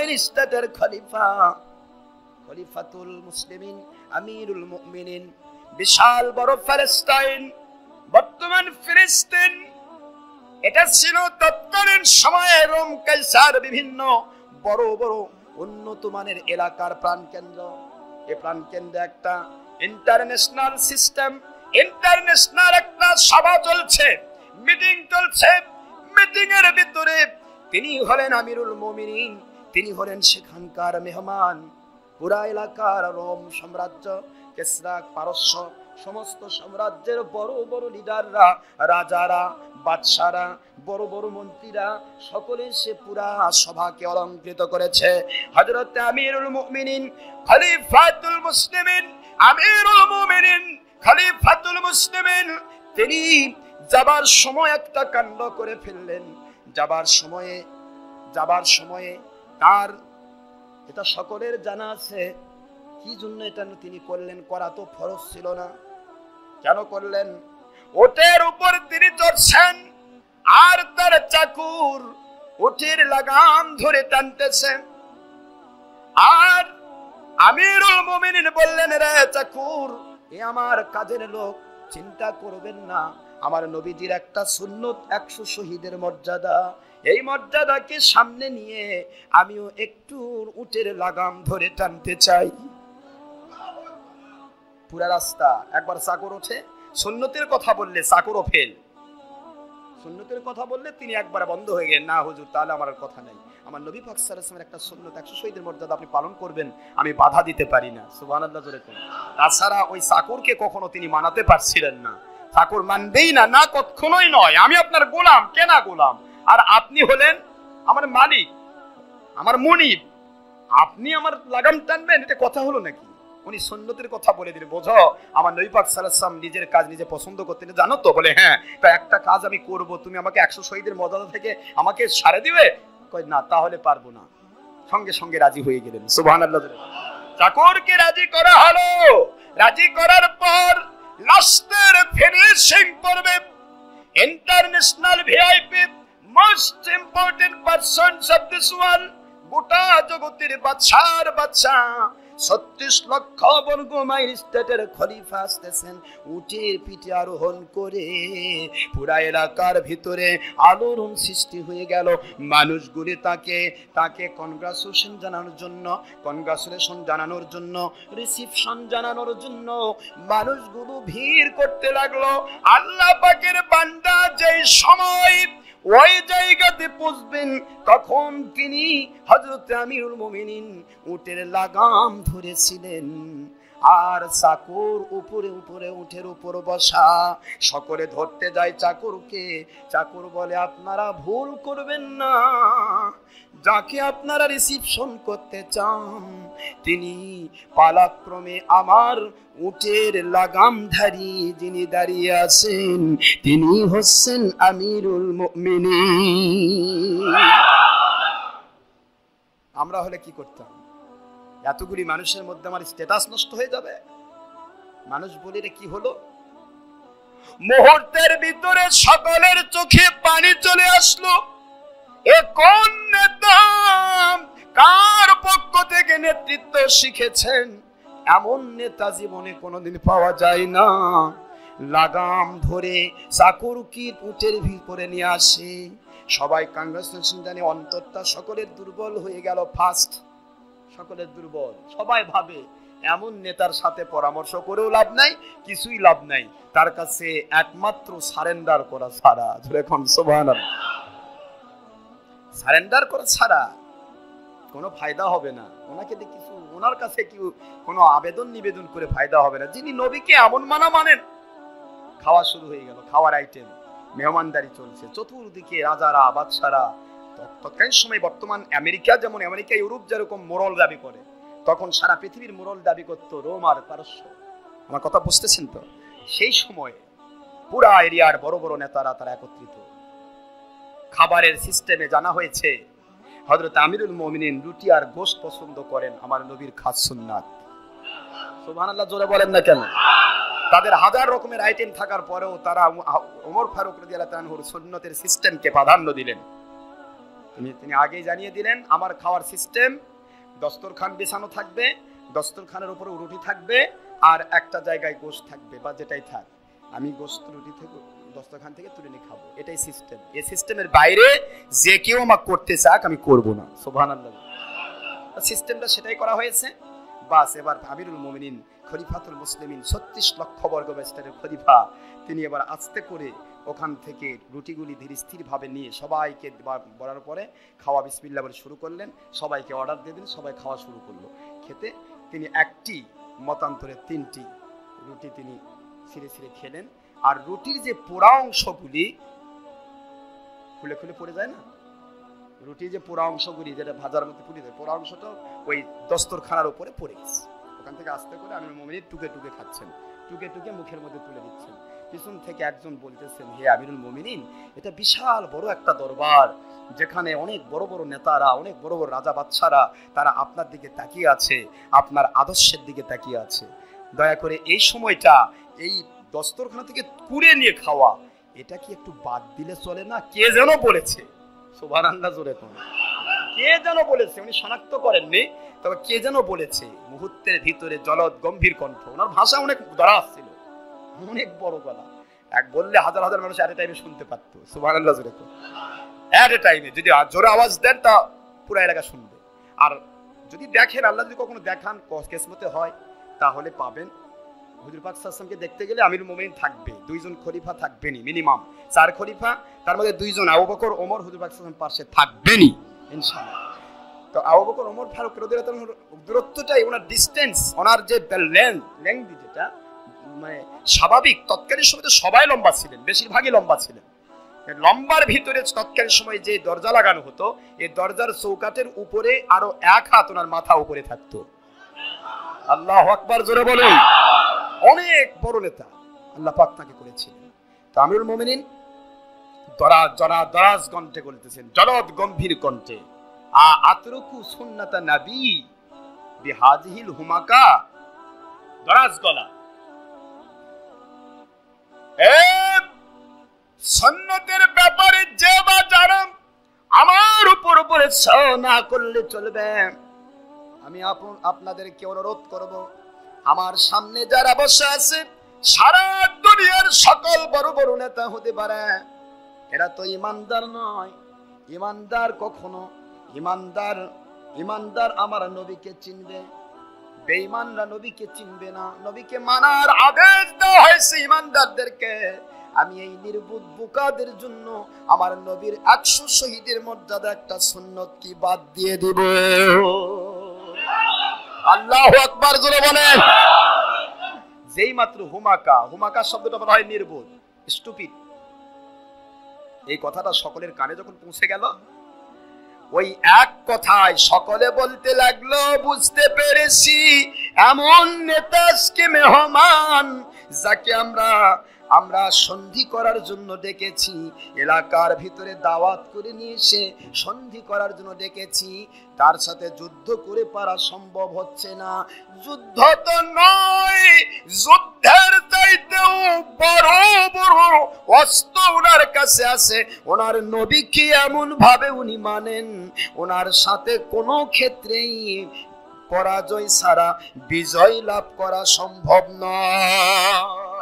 উমাইর স্টেটের খলিফা, খলিফাতুল মুসলিমিন, আমিরুল মুমিনিন, বিশাল বড় প্যালেস্টাইন, বর্তমান ফিলিস্তিন, এটা ছিল তৎকালীন সময়ে রোম কাইসার বিভিন্ন বড় বড় উন্নত মানের এলাকার প্রাণকেন্দ্র। এই প্রাণকেন্দ্রে একটা ইন্টারন্যাশনাল সিস্টেম, ইন্টারন্যাশনাল একটা সভা চলছে, মিটিং চলছে। মিটিং এর ভিতরে তিনি হলেন আমিরুল মুমিনিন, তিনি হলেন সেখানকার মেহমান। পুরা এলাকার রোম সাম্রাজ্য, কেসরা, পারস্য, সমস্ত সাম্রাজ্যের বড় বড় লিডাররা, রাজারা, বাদশারা, বড় বড় মন্ত্রীরা, সকলে সে পুরা সভাকে অলঙ্কৃত করেছে। হযরত আমিরুল মুমিনিন, খলিফাতুল মুসলিমিন, আমিরুল মুমিনিন, খলিফাতুল মুসলিমিন, তিনি যাবার সময় একটা কাণ্ড করে ফেললেন। যাবার সময়ে তার, এটা সকলের জানা আছে কি জন্য এটা তিনি করলেন, করা তো ফরজ ছিল না। কেন করলেন? ওটের উপর তিনি চড়ছেন আর তার চাকুর ওটের লাগাম ধরে টানতেছেন। আর আমিরুল মুমিনিন বললেন, রে চাকুর, এ আমার কাজের লোক, চিন্তা করবেন না, আমার নবীজির একটা সুন্নত 100 শহীদের মর্যাদা, এই মর্যাদাকে সামনে নিয়ে আমিও একটু উটের লাগাম ধরে টানতে চাই। পুরা রাস্তা একবার চাকর ওঠে, সুন্নতের কথা বললে চাকরও ফেল, সুন্নতের কথা বললে তিনি একবার বন্ধ হয়ে গেলেন, না হুজুর তাহলে আমার কথা নাই, আমার নবী পাক সাল্লাল্লাহু আলাইহি ওয়াসাল্লামের একটা সুন্নত 100 শহীদের মর্যাদা আপনি পালন করবেন, আমি বাধা দিতে পারি না। সুবহানাল্লাহ জোরে কোন। তাছাড়া ওই চাকরকে কখনো তিনি মানাতে পারছিলেন না, চাকর মানবেই না, না কখনোই নয়, আমি আপনার গোলাম, কেনা গোলাম, আর আপনি হলেন আমার মালিক, আমার মুনিব, আপনি আমার লাগাম টানবেন, এটা কথা হলো নাকি? উনি সুন্নতের কথা বলে দিলেন, বোঝো আমার নবী পাক সাল্লাল্লাহু আলাইহি ওয়াসাল্লাম নিজের কাজ নিজে পছন্দ করতেন, জানো তো? বলে হ্যাঁ, তো একটা কাজ আমি করব, তুমি আমাকে 100 শহীদের মর্যাদা থেকে আমাকে ছাড়ে দিবে? কই না, তাহলে পারবো না। সঙ্গে সঙ্গে রাজি হয়ে গেলেন। সুবহানাল্লাহ। চাকরকে রাজি করা হলো। রাজি করার পর লাস্টের ফিনিশিং করবে international VIP, most important persons of this world, গোটা জগতের বাদশার বাদশা, 36 লক্ষ বর্গ মাইল স্টেটের খলিফা আসতেছেন উটের পিঠে আরোহণ করে। পুরা এলাকার ভিতরে আলোড়ন সৃষ্টি হয়ে গেল। মানুষগুলি তাকে কনগ্রাচুলেশন জানানোর জন্য রিসিপশন জানানোর জন্য মানুষগুলো ভিড় করতে লাগলো। আল্লাহ পাকের বান্দা যেই সময় ওই জায়গাতে পৌঁছবেন, তখন তিনি হযরত আমিরুল মুমিনিন উটের লাগাম ধরেছিলেন, আর চাকর উপরে উটের উপর বসা। সকলে ধরতে যায় চাকরকে। চাকর বলে, আপনারা ভুল করবেন না, যাকে আপনারা রিসিপশন করতে চান তিনি পালাক্রমে আমার উটের লাগামধারী যিনি দাঁড়িয়ে আছেন তিনি হচ্ছেন আমিরুল মুমিনিন। আমরা হলে কি করতাম? এতগুলি মানুষের মধ্যে আমার স্ট্যাটাস নষ্ট হয়ে যাবে। মানুষ বলে রে কি হলো? মুহূর্তের ভিতরে সকলের চোখে পানি চলে আসলো। এ কোন নেতা, কার পক্ষ থেকে নেতৃত্ব শিখেছেন? এমন নেতা জীবনে কোনোদিন পাওয়া যায় না। লাগাম ধরে চাকরকে উটের ভিতরে নিয়ে আসে। সবাই কংগ্রেচুলেশন জানে, অন্তরটা সকলের দুর্বল হয়ে গেল। ফার্স্ট সকলের দুর্বল। সবাই ভাবে এমন নেতার সাথে পরামর্শ করেও লাভ নাই, কিছুই লাভ নাই, তার কাছে একমাত্র সারেন্ডার করা ছাড়া। এখন সুবহানাল্লাহ, সারেন্ডার করা ছাড়া কোনো ফায়দা হবে না। ওনাকে কিছু, ওনার কাছে কি কোনো আবেদন নিবেদন করে ফায়দা হবে না। যিনি নবীকে এমন মানেন। খাওয়া শুরু হয়ে গেল, খাওয়ার আইটেম, মেহমানদারি চলছে চতুর্দিকে, রাজারা, বাদশারা। তৎকালীন সময় বর্তমান আমেরিকা, যেমন আমেরিকা ইউরোপ যেরকম মোরল দাবি করে, তখন সারা পৃথিবীর মোরল দাবি করত রোম আর পারস্য। আমার কথা বুঝতেছেন তো? সেই সময় পুরা এরিয়ার বড় বড় নেতারা তারা একত্রিত। খাবারের সিস্টেমে জানা হয়েছে হযরত আমিরুল মুমিনিন রুটি আর গোশত পছন্দ করেন, আমার নবীর খাস সুন্নাত। সুবহানাল্লাহ জোরে বলেন না কেন? তাদের হাজার রকমের আইটেম থাকার পরেও তারা ওমর ফারুক রাদিয়াল্লাহু তাআলার সুন্নতের সিস্টেমকে প্রাধান্য দিলেন। তিনি আগেই জানিয়ে দিলেন আমার খাওয়ার সিস্টেম, দস্তরখান বিছানো থাকবে, দস্তরখানের উপরে রুটি থাকবে, আর একটা জায়গায় গোশত থাকবে বা যেটাই থাক, আমি গোশত রুটি থেকে দস্তরখান থেকে তুলে নিয়ে খাবো, এটাই সিস্টেম। এই সিস্টেমের বাইরে যে কেউ আমাকে করতে চাক আমি করব না। সুবহানাল্লাহ। সিস্টেমটা সেটাই করা হয়েছে। বাস এবার আমিরুল মুমিনিন খলিফাতুল মুসলিমিন 36 লক্ষ বর্গ মিটারের খলিফা, তিনি এবার আস্তে করে ওখান থেকে রুটিগুলি ধীরে স্থিরভাবে নিয়ে সবাইকে বলার পরে খাওয়া বিসমিল্লাহ বলে শুরু করলেন। সবাইকে অর্ডার দিয়ে দিন, সবাই খাওয়া শুরু করলো। খেতে তিনি একটি মতান্তরে 3টি রুটি তিনি ছিঁড়ে ছিঁড়ে খেলেন। আর রুটির যে পোড়া অংশগুলি খুলে খুলে পড়ে যায় না, রুটির যে পোড়া অংশগুলি যেটা ভাজার মধ্যে পুড়ে যায়, পোড়া অংশটা ওই দস্তরখানার উপরে পড়ে গেছে। ওখান থেকে আস্তে করে আমিরুল মুমিনিন টুকে টুকে খাচ্ছেন, টুকে টুকে মুখের মধ্যে তুলে দিচ্ছেন। পিছন থেকে একজন বলতেছেন, হে আমিরুল মুমিনিন, এটা বিশাল বড় একটা দরবার, যেখানে অনেক বড় বড় নেতারা, অনেক বড় বড় রাজা বাদশারা তারা আপনার দিকে তাকিয়ে আছে, আপনার আদর্শের দিকে তাকিয়ে আছে। দয়া করে এই সময়টা এই দস্তরখানা থেকে কুড়ে নিয়ে খাওয়া, এটা কি একটু বাদ দিলে চলে না? কে যেন বলেছে, সুবহানাল্লাহ জোরে কোন, কে যেন বলেছে, উনি শনাক্ত করেননি, তবে কে যেন বলেছে। মুহূর্তের ভিতরে জলদ গম্ভীর কণ্ঠ, ওনার ভাষা অনেক দরাজ ছিল, অনেক বড় গলা, এক বললে হাজার হাজার মানুষ এট এ টাইমে শুনতে পারতো। সুবহানাল্লাহ জোরে কোন, এট এ টাইমে যদি জোরে আওয়াজ দেন তা পুরো এলাকা শুনবে। আর যদি দেখেন, আল্লাহ যদি কখনো দেখান কিসমতে হয়, তাহলে পাবেন হুজুর পাক সাল্লাল্লাহু আলাইহি ওয়াসাল্লামকে দেখতে গেলে আমিরুল মুমিনিন থাকবে, 2 জন খলিফা থাকবেনি, মিনিমাম 4 খলিফা, তার মধ্যে 2 জন আবু বকর ওমর হুজুর পাক সাল্লাল্লাহু আলাইহি ওয়াসাল্লাম পাশে থাকবেনই ইনশাআল্লাহ। তো আবু বকর ওমর ফারুক রাদিয়াল্লাহু আনহু দূরত্বটাই, ওনার ডিসটেন্স, ওনার যে লেংথ যেটা মানে স্বাভাবিক, তৎকালীন সময় তো সবাই লম্বা ছিলেন, বেশিরভাগই লম্বা ছিলেন। লম্বার ভিতরে তৎকালীন সময় যে দরজা লাগানো হতো, এই দরজার চৌকাঠের উপরে আরো 1 হাত ওনার মাথা উপরে থাকতো। আল্লাহু আকবার জোরে বলুন। অনেক বড় নেতা আল্লাহ পাক তাকে করেছিলেন। তো আমিরুল মুমিনিন দরাজ কণ্ঠে বলতেছেন, জলদ গম্ভীর কণ্ঠে, আতরুকু সুন্নাতা নবী বিহাযিহিল হুমাকা, দরাজ গলা, সুন্নতের ব্যাপারে যে বা যারা আমার উপর না করলে চলবে। আমি আপনাদেরকে অনুরোধ করব, আমার সামনে যারা বসে আছে সারা দুনিয়ার সকল বড় বড় নেতা হতে পারে, এরা তো ইমানদার নয়। ইমানদার কখনো ইমানদার আমার নবীকে চিনবে, বেঈমানরা নবীকে চিনবে না। নবীকে মানার আদেশ দেওয়া হয়েছে ইমানদারদেরকে। আমি এই নির্বুধ বোকাদের জন্য আমার নবীর 100 শহীদের মর্যাদা একটা সুন্নত কি বাদ দিয়ে দিব? আল্লাহু আকবার জোরে বলেন। যেই মাত্র হুমাকা শব্দটা বলা হয় নির্বোধ, স্টুপিড, এই কথাটা সকলের কানে যখন পৌঁছে গেল, ওই এক কথায় সকলে বলতে লাগলো, বুঝতে পেরেছি এমন নেতা আজকে মেহমান, যাকে আমরা সন্ধি করার জন্য ডেকেছি, এলাকার ভিতরে দাওয়াত করে নিয়ে এসে সন্ধি করার জন্য ডেকেছি, তার সাথে যুদ্ধ করে পারা সম্ভব হচ্ছে না। যুদ্ধ তো নয়, যুদ্ধের চাইতেও বড় বড় অস্ত্র ওনার কাছে আছে। ওনার নবীকে এমন ভাবে উনি মানেন, ওনার সাথে কোনো ক্ষেত্রেই পরাজয় ছাড়া বিজয় লাভ করা সম্ভব নয়।